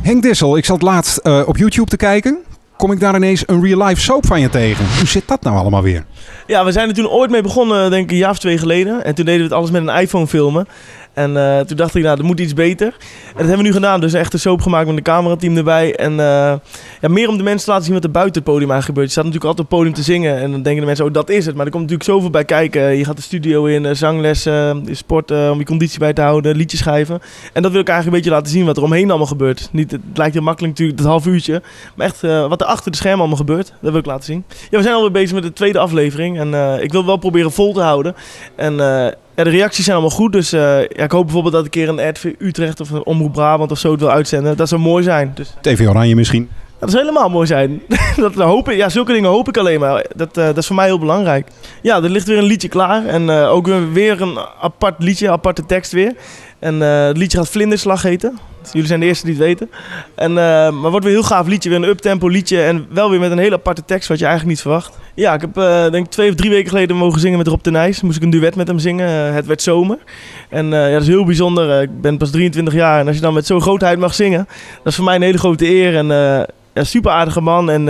Henk Dissel, ik zat laatst op YouTube te kijken. Kom ik daar ineens een real-life soap van je tegen. Hoe zit dat nou allemaal weer? Ja, we zijn er toen ooit mee begonnen, denk ik een jaar of 2 geleden. En toen deden we het alles met een iPhone filmen. En toen dacht ik, nou, dat moet iets beter. En dat hebben we nu gedaan. Dus echt een soap gemaakt met een camerateam erbij. En ja, meer om de mensen te laten zien wat er buiten het podium eigenlijk gebeurt. Je staat natuurlijk altijd op het podium te zingen. En dan denken de mensen, oh, dat is het. Maar er komt natuurlijk zoveel bij kijken. Je gaat de studio in, zanglessen, sport om je conditie bij te houden, liedjes schrijven. En dat wil ik eigenlijk een beetje laten zien wat er omheen allemaal gebeurt. Niet, het lijkt heel makkelijk natuurlijk, dat half uurtje. Maar echt wat er achter de schermen allemaal gebeurt, dat wil ik laten zien. Ja, we zijn alweer bezig met de 2e aflevering. En ik wil wel proberen vol te houden. En ja, de reacties zijn allemaal goed, dus ja, ik hoop bijvoorbeeld dat een keer een RTV Utrecht of een Omroep Brabant of zo het wil uitzenden. Dat zou mooi zijn. Dus TV Oranje misschien? dat zou helemaal mooi zijn. Dat hoop ik, ja, zulke dingen hoop ik alleen maar. Dat is voor mij heel belangrijk. Ja, er ligt weer een liedje klaar en ook weer een apart liedje, aparte tekst weer. En het liedje gaat Vlinderslag heten. Jullie zijn de eerste die het weten. Maar wordt weer een heel gaaf liedje, weer een uptempo liedje en wel weer met een hele aparte tekst wat je eigenlijk niet verwacht. Ja, ik heb denk ik 2 of 3 weken geleden mogen zingen met Rob de Nijs. Moest ik een duet met hem zingen, Het werd zomer. En ja, dat is heel bijzonder. Ik ben pas 23 jaar en als je dan met zo'n grootheid mag zingen, dat is voor mij een hele grote eer. En ja, super aardige man en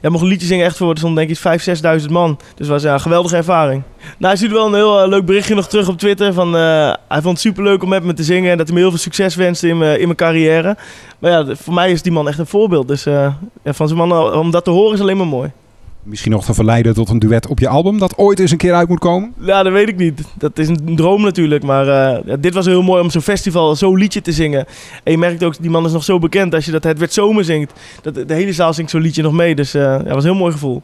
ja, mocht een liedje zingen echt voor, er stonden denk ik 5.000, 6.000 man. Dus het was ja, een geweldige ervaring. Nou, hij stuurde wel een heel leuk berichtje nog terug op Twitter. Van, hij vond het super leuk om met me te zingen en dat hij me heel veel succes wenste in mijn carrière. Maar ja, voor mij is die man echt een voorbeeld. Dus ja, van zo'n man, om dat te horen is alleen maar mooi. Misschien nog te verleiden tot een duet op je album dat ooit eens een keer uit moet komen? Ja, dat weet ik niet. Dat is een droom natuurlijk. Maar ja, dit was heel mooi om zo'n festival zo'n liedje te zingen. En je merkt ook, die man is nog zo bekend. Als je dat Het werd zomer zingt, dat de hele zaal zingt zo'n liedje nog mee. Dus ja, dat was een heel mooi gevoel.